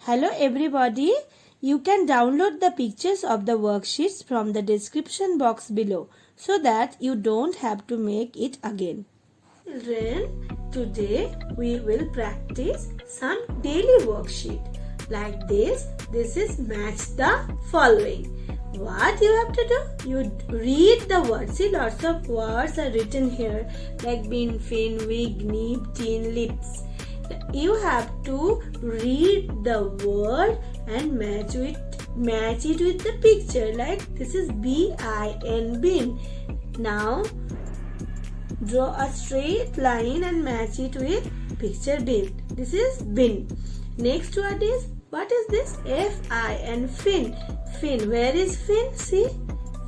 Hello everybody. You can download the pictures of the worksheets from the description box below so that you don't have to make it again. Children, today we will practice some daily worksheet. Like this is match the following. What you have to do? You read the words. See, lots of words are written here like bin, fin, wig, nib, tin, lips. You have to read the word and match it with the picture. Like this is B-I-N, bin. Now draw a straight line and match it with picture bin. This is bin. Next word is, what is this? F-I-N, fin. Fin. Where is fin? See,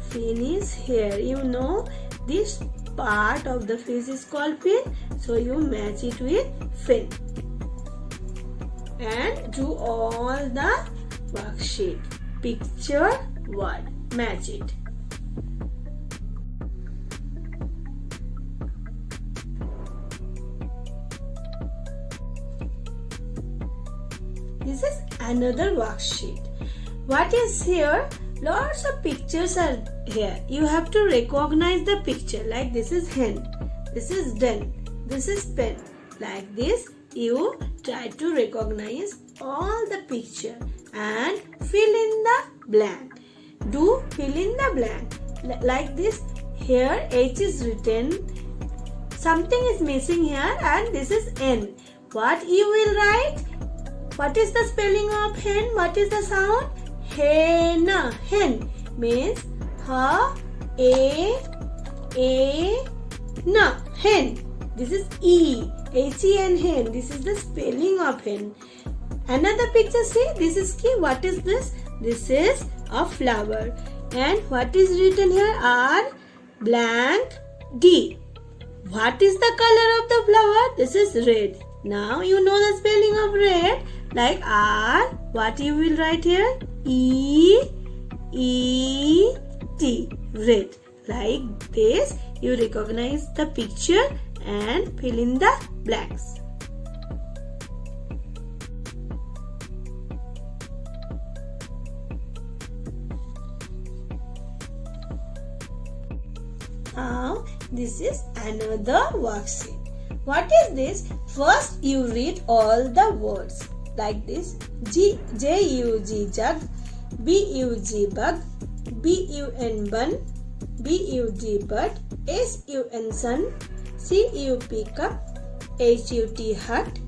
fin is here. You know this part of the fish is called fin, so you match it with fin. And do all the worksheet. Picture, word, match it. This is another worksheet. What is here? Lots of pictures are here. You have to recognize the picture. Like this is hen, this is den, this is pen. Like this you try to recognize all the picture and fill in the blank. Do fill in the blank. Like this, here H is written, something is missing here, and this is N. What you will write? What is the spelling of hen? What is the sound? Hen. Hen means H-A-N. Hen. This is E. H-E-N, hen. This is the spelling of hen. Another picture, see, this is key. What is this? This is a flower. And what is written here? R blank D. What is the color of the flower? This is red. Now you know the spelling of red. Like R, what you will write here? E-E-T. Red. Like this, you recognize the picture and fill in the blanks. Now, this is another worksheet. What is this? First, you read all the words. Like this, J-U-G, jug, B-U-G, bug, B-U-N, bun, B-U-D, bud, S-U-N, sun, C-U-P, cup, H-U-T, hut,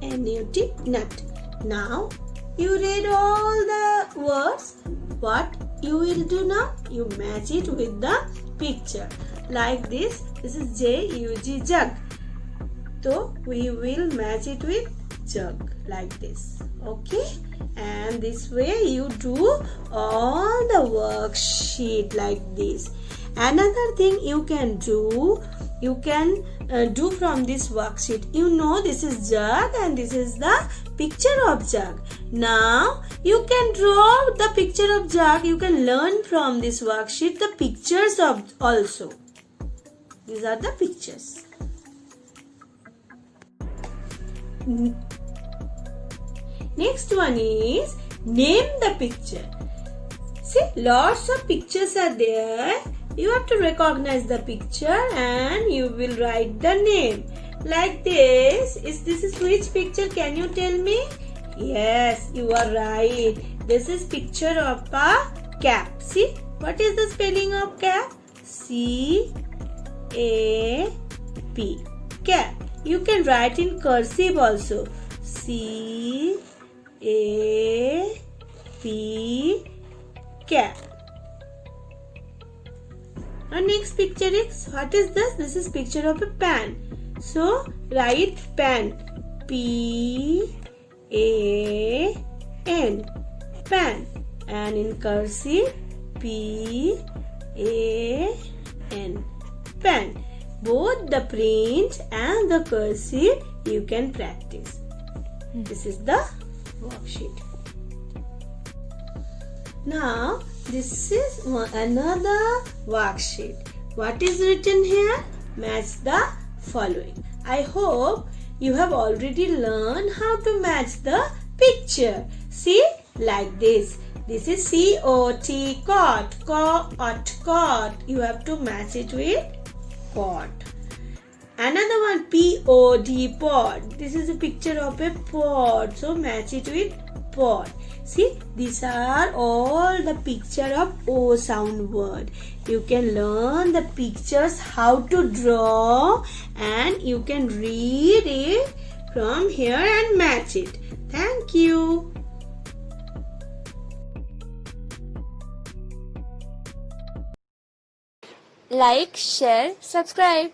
N-U-T, nut. Now, you read all the words. What you will do now? You match it with the picture. Like this is J-U-G, jug. So, we will match it with jug like this. Okay? And this way you do all the worksheet like this. Another thing you can do, do from this worksheet. You know this is jug and this is the picture of jug. Now you can draw the picture of jug. You can learn from this worksheet the pictures of also. These are the pictures. Next one is name the picture. See, lots of pictures are there. You have to recognize the picture and you will write the name. Like this. This is which picture? Can you tell me? Yes, you are right. This is picture of a cap. See, what is the spelling of cap? C-A-P. Cap. You can write in cursive also. C-A-P. Cap. Our next picture is, what is this? This is picture of a pan. So write pan. P-A-N. Pan. And in cursive P-A-N. Pan. Both the print and the cursive you can practice. This is the worksheet. Now this is another worksheet. What is written here? Match the following. I hope you have already learned how to match the picture. See, like this. This is C-O-T, cot, cot. You have to match it with cot. Another one, P-O-D, pod. This is a picture of a pod. So match it with pod. See, these are all the picture of O sound word. You can learn the pictures how to draw and you can read it from here and match it. Thank you. Like, share, subscribe.